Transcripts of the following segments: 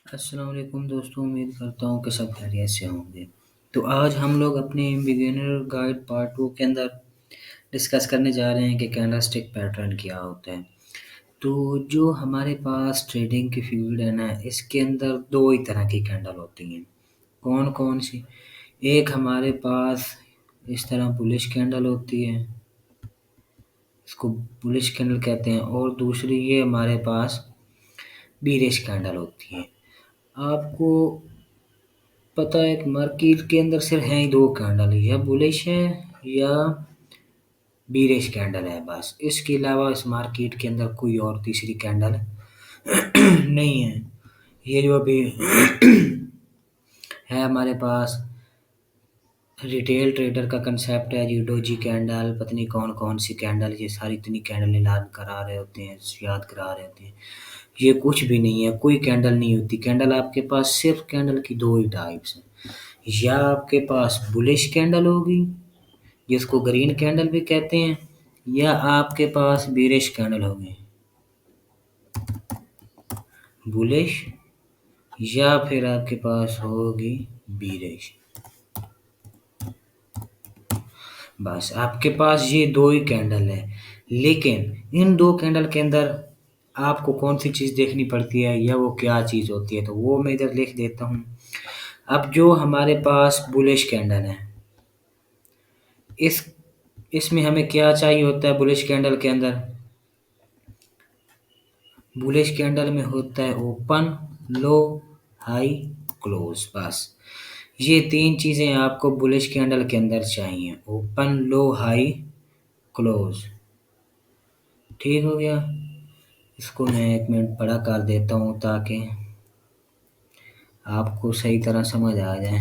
अस्सलाम वालेकुम दोस्तों, उम्मीद करता हूँ कि सब खैरियत से होंगे। तो आज हम लोग अपने बिगिनर गाइड पार्ट 2 के अंदर डिस्कस करने जा रहे हैं कि कैंडलस्टिक पैटर्न क्या होता है। तो जो हमारे पास ट्रेडिंग की फील्ड है ना, इसके अंदर 2 ही तरह की कैंडल होती हैं। कौन-कौन सी? एक हमारे पास इस तरह बुलिश कैंडल होती है, इसको बुलिश कैंडल कहते हैं, और दूसरी ये हमारे पास बीरिश कैंडल होती है। आपको पता है कि मार्केट के अंदर सिर्फ हैं ही 2 कैंडल, या बुलिश है या बीरिश कैंडल है बस। इसके अलावा इस मार्केट के अंदर कोई और तीसरी कैंडल नहीं है। ये जो अभी है हमारे पास रिटेल ट्रेडर का कंसेप्ट है, ये डोजी कैंडल, पता नहीं कौन-कौन सी कैंडल, ये सारी इतनी कैंडल ऐलान करा रहे होते हैं, याद करा रहे होते हैं। ये कुछ भी नहीं है, कोई कैंडल नहीं होती। कैंडल आपके पास सिर्फ कैंडल की 2 ही टाइप्स हैं। या आपके पास बुलिश कैंडल होगी, जिसको ग्रीन कैंडल भी कहते हैं, या आपके पास बीरिश कैंडल होगी, बुलिश, या फिर आपके पास होगी बीरिश। बस आपके पास ये 2 ही कैंडल है। लेकिन इन 2 कैंडल के अंदर आपको कौन सी चीज़ देखनी पड़ती है, या वो क्या चीज़ होती है, तो वो मैं इधर लिख देता हूँ। अब जो हमारे पास बुलिश कैंडल है, इस इसमें हमें क्या चाहिए होता है बुलिश कैंडल के अंदर? बुलिश कैंडल में होता है ओपन, लो, हाई, क्लोज। बस ये 3 चीज़ें आपको बुलिश कैंडल के अंदर चाहिए, ओपन, लो, हाई, क्लोज। ठीक हो गया? इसको मैं 1 मिनट बड़ा कर देता हूँ ताकि आपको सही तरह समझ आ जाए,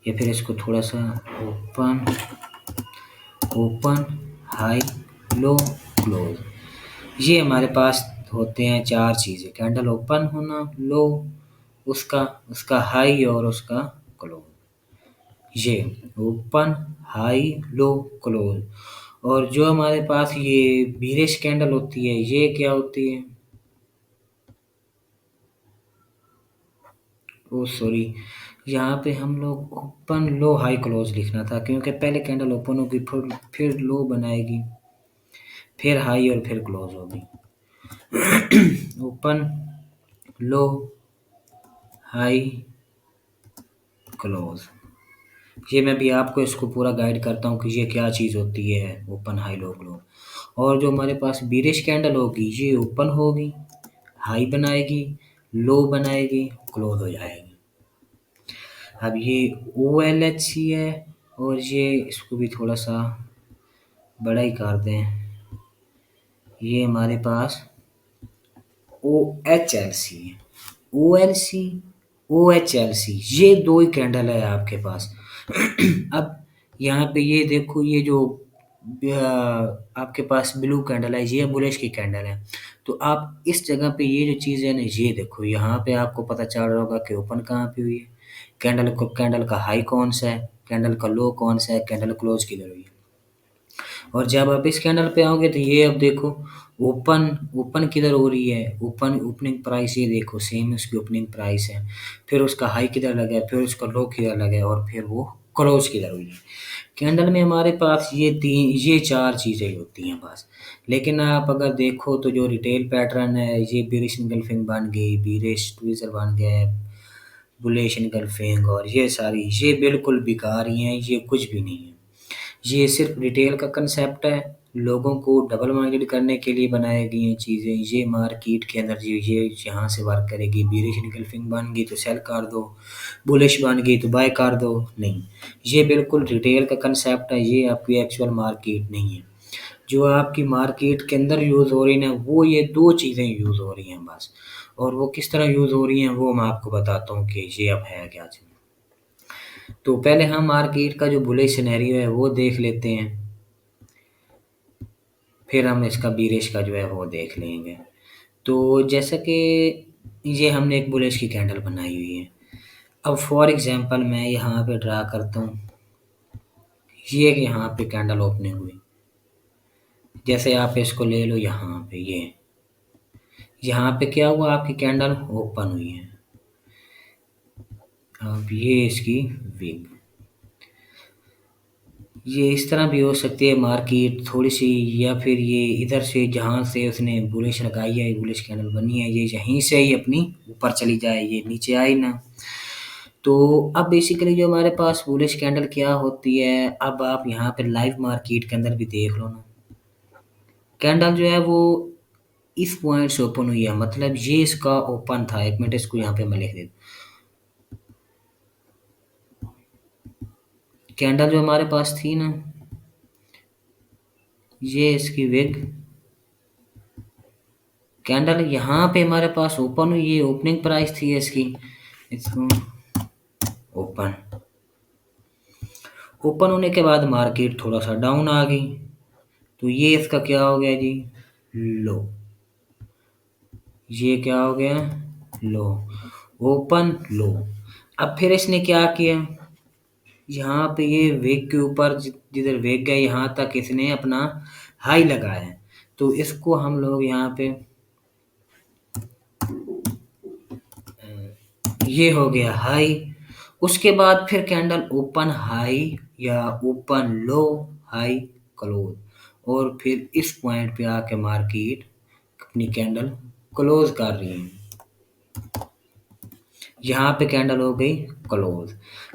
या फिर इसको थोड़ा सा ओपन, ओपन, हाई, लो, क्लोज। ये हमारे पास होते हैं 4 चीज़ें, कैंडल ओपन होना, लो, उसका उसका हाई और उसका क्लोज। ये ओपन, हाई, लो, क्लोज। और जो हमारे पास ये बीरिश कैंडल होती है, ये क्या होती है? ओह सॉरी, यहाँ पे हम लोग ओपन, लो, हाई, क्लोज लिखना था, क्योंकि पहले कैंडल ओपन होगी, फिर लो बनाएगी, फिर हाई और फिर क्लोज होगी। Open, low, high, close. ये मैं भी आपको इसको पूरा गाइड करता हूँ कि ये क्या चीज़ होती है, ओपन, हाई, लो, क्लोज। और जो हमारे पास बीरिश कैंडल होगी, ये ओपन होगी, हाई बनाएगी, लो बनाएगी, क्लोज हो जाएगी। अब ये ओ एल एच सी है, और ये इसको भी थोड़ा सा बड़ा ही कर दें, ये हमारे पास ओ एच एल सी है। O L C, O H L C, ये 2 ही कैंडल है आपके पास। अब यहाँ पे ये देखो, ये जो आपके पास ब्लू कैंडल है, ये बुलिश की कैंडल है। तो आप इस जगह पे ये जो चीज़ है ना, ये देखो, यहाँ पे आपको पता चल रहा होगा कि ओपन कहाँ पे हुई है, कैंडल का हाई कौन सा है, कैंडल का लो कौन सा है, कैंडल क्लोज किधर हुई है। और जब आप इस कैंडल पे आओगे तो ये अब देखो, ओपन ओपन किधर हो रही है, ओपन ओपनिंग प्राइस ये देखो सेम उसकी ओपनिंग प्राइस है, फिर उसका हाई किधर लगा है, फिर उसका लो किधर लगा है, और फिर वो क्लोज किधर हुई है। कैंडल में हमारे पास ये 4 चीज़ें ही होती हैं बस। लेकिन आप अगर देखो तो जो रिटेल पैटर्न है, ये बेरिश एंगल्फिंग बन गई, बेरिश ट्वीज़र बन गए, बुलिश एंगल्फिंग, और ये सारी ये बिल्कुल बेकार ही हैं, ये कुछ भी नहीं है। ये सिर्फ रिटेल का कंसेप्ट है, लोगों को डबल माइंडेड करने के लिए बनाई गई हैं चीज़ें। ये मार्केट के अंदर ये यहाँ से वर्क करेगी, बेरिश एंगल्फिंग बन गई तो सेल कर दो, बुलिश बन गई तो बाय कर दो। नहीं, ये बिल्कुल रिटेल का कंसेप्ट है, ये आपकी एक्चुअल मार्केट नहीं है। जो आपकी मार्केट के अंदर यूज़ हो रही हैं वो ये 2 चीज़ें यूज़ हो रही हैं बस। और वो किस तरह यूज़ हो रही हैं वो मैं आपको बताता हूँ कि ये अब है क्या चीज़। तो पहले हम मार्केट का जो बुलिश सिनेरियो है वो देख लेते हैं, फिर हम इसका बीरिश का जो है वो देख लेंगे। तो जैसा कि ये हमने एक बुलिश की कैंडल बनाई हुई है। अब फॉर एग्ज़ाम्पल मैं यहाँ पे ड्रा करता हूँ, ये यहाँ पे कैंडल ओपनिंग हुई। जैसे आप इसको ले लो यहाँ पे, ये यहाँ पे क्या हुआ, आपकी कैंडल ओपन हुई है। अब ये इसकी विग, ये इस तरह भी हो सकती है मार्केट थोड़ी सी, या फिर ये इधर से जहाँ से उसने बुलिश लगाई है, बुलिश कैंडल बनी है, ये यहीं से ही अपनी ऊपर चली जाए, ये नीचे आई ना। तो अब बेसिकली जो हमारे पास बुलिश कैंडल क्या होती है, अब आप यहाँ पे लाइव मार्केट के अंदर भी देख लो ना, कैंडल जो है वो इस पॉइंट से ओपन हुई है, मतलब ये इसका ओपन था। एक मिनट, इसको यहाँ पे मैं लिख देता। कैंडल जो हमारे पास थी ना, ये इसकी विग कैंडल यहाँ पे हमारे पास ओपन हुई, ये ओपनिंग प्राइस थी इसकी। इसको ओपन ओपन होने के बाद मार्केट थोड़ा सा डाउन आ गई, तो ये इसका क्या हो गया जी, लो। ये क्या हो गया, लो, ओपन लो। अब फिर इसने क्या किया, यहाँ पे ये वेग के ऊपर जिधर वेग गया यहाँ तक इसने अपना हाई लगाया है, तो इसको हम लोग यहाँ पे, ये हो गया हाई। उसके बाद फिर कैंडल ओपन हाई या ओपन लो, हाई क्लोज, और फिर इस पॉइंट पे आके मार्केट अपनी कैंडल क्लोज कर रही है। यहाँ पे कैंडल हो गई क्लोज।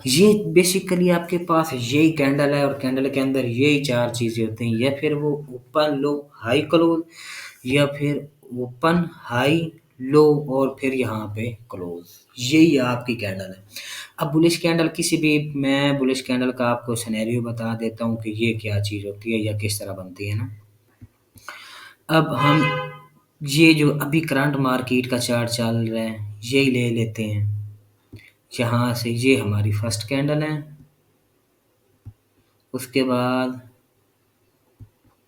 ये बेसिकली आपके पास यही कैंडल है, और कैंडल के अंदर यही चार चीजें होती हैं, या फिर वो ओपन लो हाई क्लोज, या फिर ओपन हाई लो, और फिर यहाँ पे क्लोज। यही आपकी कैंडल है। अब बुलिश कैंडल किसी भी, मैं बुलिश कैंडल का आपको सिनेरियो बता देता हूँ कि ये क्या चीज़ होती है या किस तरह बनती है ना। अब हम ये जो अभी करंट मार्केट का चार्ट चल रहा है, यही ले लेते हैं। यहाँ से ये हमारी फर्स्ट कैंडल है, उसके बाद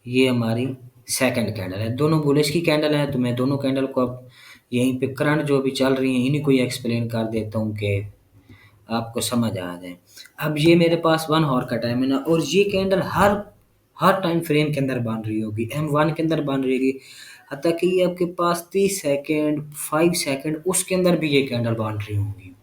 ये हमारी सेकंड कैंडल है। दोनों बुलिश की कैंडल है, तो मैं दोनों कैंडल को अब यहीं पे करंट जो भी चल रही हैं इन्हीं को ही एक्सप्लेन कर देता हूँ कि आपको समझ आ जाए। अब ये मेरे पास 1 हॉर का टाइम है ना, और ये कैंडल हर हर टाइम फ्रेम के अंदर बन रही होगी, M1 के अंदर बन रही होगी, हत्ता कि ये आपके पास 30 सेकंड 5 सेकंड उसके अंदर भी ये कैंडल बन रही होंगी,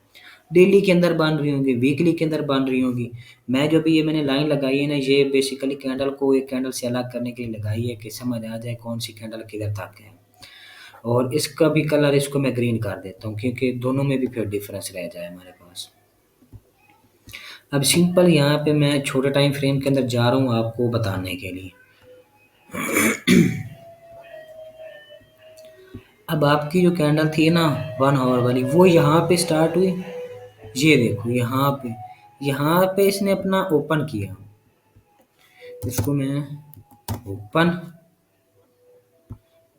डेली के अंदर बन रही होंगी, वीकली के अंदर बन रही होंगी। मैं जो भी ये मैंने लाइन लगाई है ना, ये बेसिकली कैंडल को एक कैंडल से अलग करने के लिए लगाई है कि समझ आ जाए कौन सी कैंडल किधर तक है। और इसका भी कलर इसको मैं ग्रीन कर देता हूँ, क्योंकि दोनों में भी फिर डिफरेंस रह जाए हमारे पास। अब सिंपल यहाँ पे मैं छोटे टाइम फ्रेम के अंदर जा रहा हूँ आपको बताने के लिए। अब आपकी जो कैंडल थी ना 1 आवर वाली, वो यहाँ पे स्टार्ट हुई। ये देखो यहाँ पे इसने अपना ओपन किया, इसको मैं ओपन,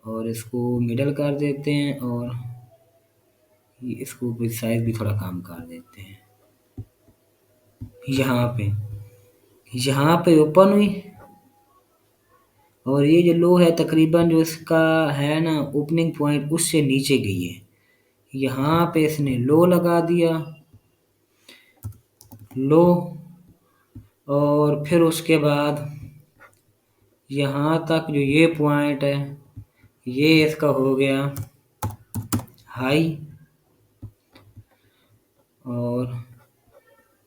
और इसको मिडल कर देते हैं, और इसको भी साइज भी थोड़ा कम कर देते हैं। यहाँ पे ओपन हुई, और ये जो लो है तकरीबन जो इसका है ना ओपनिंग पॉइंट उससे नीचे गई है। यहाँ पे इसने लो लगा दिया, लो, और फिर उसके बाद यहाँ तक जो ये पॉइंट है ये इसका हो गया हाई, और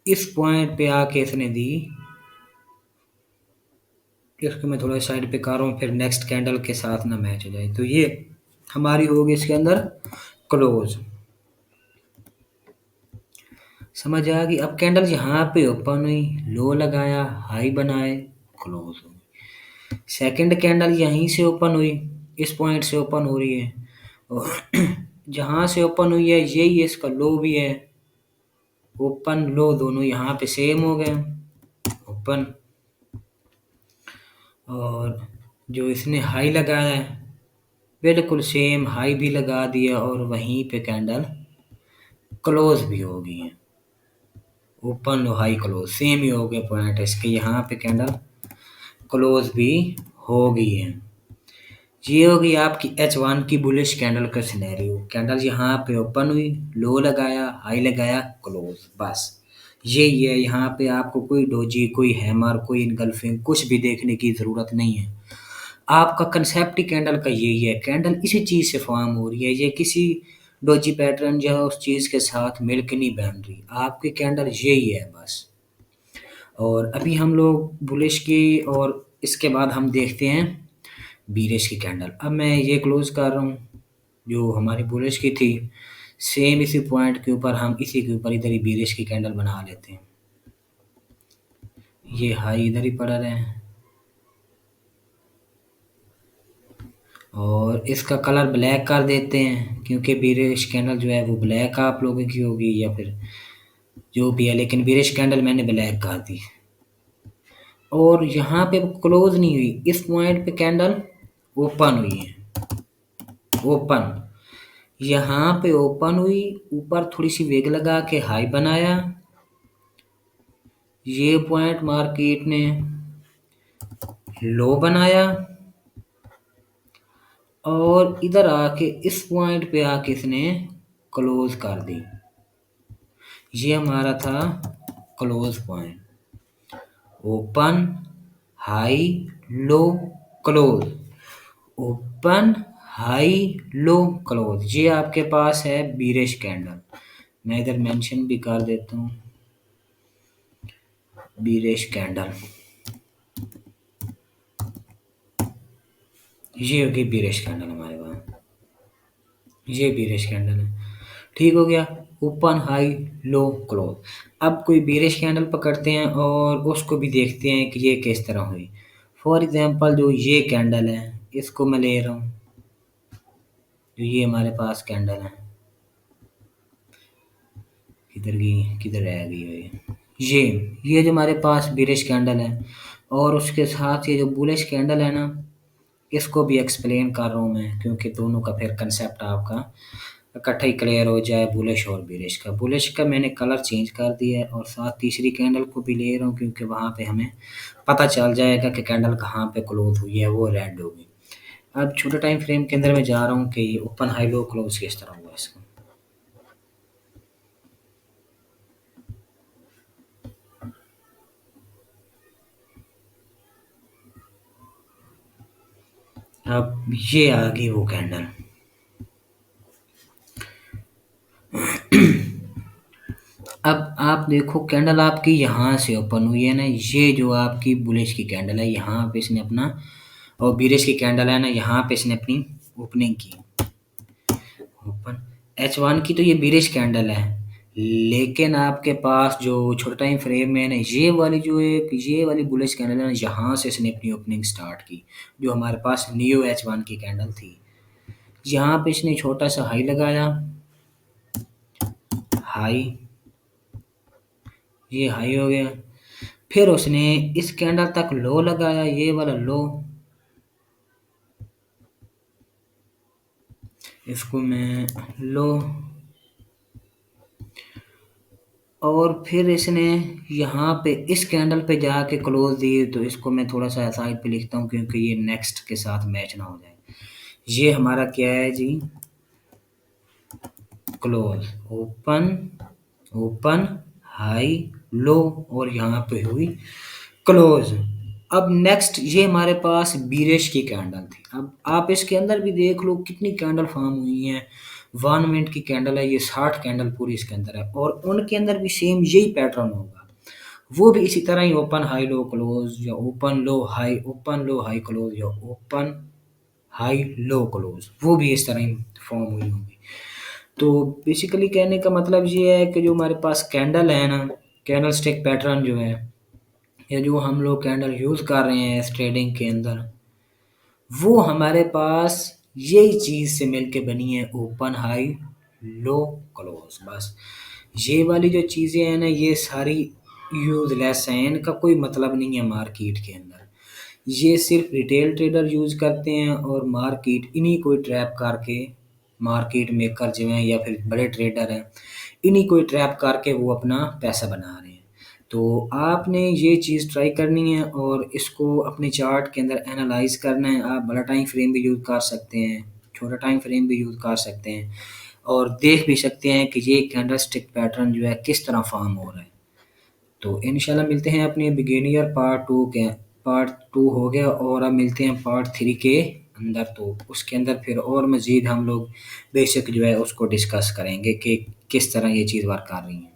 इस पॉइंट पे आके इसने दी, इसको मैं थोड़ा साइड पे कर रहा हूँ फिर नेक्स्ट कैंडल के साथ ना मैच हो जाए। तो ये हमारी होगी इसके अंदर क्लोज। समझ आ गई। अब कैंडल यहाँ पे ओपन हुई, लो लगाया, हाई बनाए, क्लोज हो गई। सेकंड कैंडल यहीं से ओपन हुई, इस पॉइंट से ओपन हो रही है, और जहाँ से ओपन हुई है यही इसका लो भी है, ओपन लो दोनों यहाँ पे सेम हो गए, ओपन, और जो इसने हाई लगाया है बिल्कुल सेम हाई भी लगा दिया, और वहीं पे कैंडल क्लोज भी हो गई है, open low high close same ही हो गए पॉइंट इसके, यहाँ पे कैंडल क्लोज भी हो गई है। ये हो गई आपकी H1 की बुलिश कैंडल का सिनेरियो। कैंडल यहाँ पे ओपन हुई, लो लगाया, हाई लगाया, क्लोज, बस यही है। यहाँ पे आपको कोई डोजी, कोई हैमर, कोई इनगल्फिंग कुछ भी देखने की ज़रूरत नहीं है। आपका कंसेप्ट ही कैंडल का यही है, कैंडल इसी चीज़ से फॉर्म हो रही है, ये किसी डोजी पैटर्न या उस चीज़ के साथ मिल के नहीं बन रही, आपकी कैंडल यही है बस। और अभी हम लोग बुलिश की, और इसके बाद हम देखते हैं बीरिश की कैंडल। अब मैं ये क्लोज कर रहा हूँ, जो हमारी बुलिश की थी सेम इसी पॉइंट के ऊपर हम इसी के ऊपर इधर ही बीरिश की कैंडल बना लेते हैं। ये हाई इधर ही पड़ा रहे हैं, और इसका कलर ब्लैक कर देते हैं, क्योंकि बीरिश कैंडल जो है वो ब्लैक आप लोगों की होगी या फिर जो भी है, लेकिन बीरिश कैंडल मैंने ब्लैक कर दी। और यहाँ पे क्लोज नहीं हुई, इस पॉइंट पे कैंडल ओपन हुई है, ओपन, यहाँ पे ओपन हुई, ऊपर थोड़ी सी वेग लगा के हाई बनाया, ये पॉइंट मार्केट ने लो बनाया, और इधर आके इस पॉइंट पे आके इसने क्लोज कर दी। ये हमारा था क्लोज पॉइंट, ओपन, हाई, लो, क्लोज, ओपन, हाई, लो, क्लोज। ये आपके पास है बीरिश कैंडल। मैं इधर मेंशन भी कर देता हूँ, बीरिश कैंडल, ये होगी बीरिश कैंडल हमारे पास, ये बीरिश कैंडल है। ठीक हो गया, ओपन, हाई, लो, क्लोज। अब कोई बीरिश कैंडल पकड़ते हैं और उसको भी देखते हैं कि ये किस तरह हुई। फॉर एग्जांपल जो ये कैंडल है, इसको मैं ले रहा हूँ, जो ये हमारे पास कैंडल है, किधर गई, किधर रह गई है ये जो हमारे पास बीरिश कैंडल है, और उसके साथ ये जो बुलिश कैंडल है ना, इसको भी एक्सप्लेन कर रहा हूँ मैं, क्योंकि दोनों का फिर कंसेप्ट आपका इकट्ठा ही क्लियर हो जाए, बुलिश और बीरिश का। बुलिश का मैंने कलर चेंज कर दिया है, और साथ तीसरी कैंडल को भी ले रहा हूँ, क्योंकि वहाँ पे हमें पता चल जाएगा कि कैंडल कहाँ पे क्लोज हुई है, वो रेड होगी। अब छोटे टाइम फ्रेम के अंदर मैं जा रहा हूँ कि ये ओपन, हाई, लो, क्लोज किस तरह हुआ इसका। अब ये आ गई वो कैंडल। अब आप देखो कैंडल आपकी यहाँ से ओपन हुई है ना, ये जो आपकी बुलिश की कैंडल है, यहाँ पे इसने अपना, और बीरिश की कैंडल है ना, यहाँ पे इसने अपनी ओपनिंग की, ओपन। H1 की तो ये बीरिश कैंडल है, लेकिन आपके पास जो छोटा टाइम फ्रेम में है ना, ये वाली जो एक ये वाली बुलिश कैंडल है ना, यहाँ से इसने अपनी ओपनिंग स्टार्ट की, जो हमारे पास न्यू H1 की कैंडल थी। यहाँ पे इसने छोटा सा हाई लगाया, हाई, ये हाई हो गया, फिर उसने इस कैंडल तक लो लगाया, ये वाला लो, इसको मैं लो, और फिर इसने यहाँ पे इस कैंडल पे जाके क्लोज दिए, तो इसको मैं थोड़ा सा साइड पे लिखता हूँ, क्योंकि ये नेक्स्ट के साथ मैच ना हो जाए। ये हमारा क्या है जी, क्लोज, ओपन, ओपन, हाई, लो, और यहाँ पे हुई क्लोज। अब नेक्स्ट ये हमारे पास बीरिश की कैंडल थी। अब आप इसके अंदर भी देख लो कितनी कैंडल फॉर्म हुई हैं, 1 मिनट की कैंडल है ये, 60 कैंडल पूरी इसके अंदर है, और उनके अंदर भी सेम यही पैटर्न होगा, वो भी इसी तरह ही ओपन, हाई, लो, क्लोज, या open, low, high, open, low, high, close, या ओपन, हाई, लो, क्लोज, वो भी इस तरह ही फॉर्म हुई होंगी। तो बेसिकली कहने का मतलब ये है कि जो हमारे पास कैंडल है ना, कैंडल स्टिक पैटर्न जो है, या जो हम लोग कैंडल यूज़ कर रहे हैं इस ट्रेडिंग के अंदर, वो हमारे पास यही चीज़ से मिलके बनी है, ओपन, हाई, लो, क्लोज। बस ये वाली जो चीज़ें हैं ना, ये सारी यूज़लेस हैं, इनका कोई मतलब नहीं है मार्केट के अंदर। ये सिर्फ रिटेल ट्रेडर यूज़ करते हैं, और मार्केट इन्हीं को ट्रैप करके, मार्केट मेकर जो हैं या फिर बड़े ट्रेडर हैं, इन्हीं को ट्रैप करके वो अपना पैसा बना रहे हैं। तो आपने ये चीज़ ट्राई करनी है, और इसको अपने चार्ट के अंदर एनालाइज़ करना है। आप बड़ा टाइम फ्रेम भी यूज़ कर सकते हैं, छोटा टाइम फ्रेम भी यूज़ कर सकते हैं, और देख भी सकते हैं कि ये कैंडलस्टिक पैटर्न जो है किस तरह फॉर्म हो रहा है। तो इंशाल्लाह मिलते हैं अपने बिगिनियर पार्ट 2 के पार्ट 2 हो गया और अब मिलते हैं पार्ट 3 के अंदर। तो उसके अंदर फिर और मज़ीद हम लोग बेशक जो है उसको डिस्कस करेंगे कि किस तरह ये चीज़ वर्क कर रही है।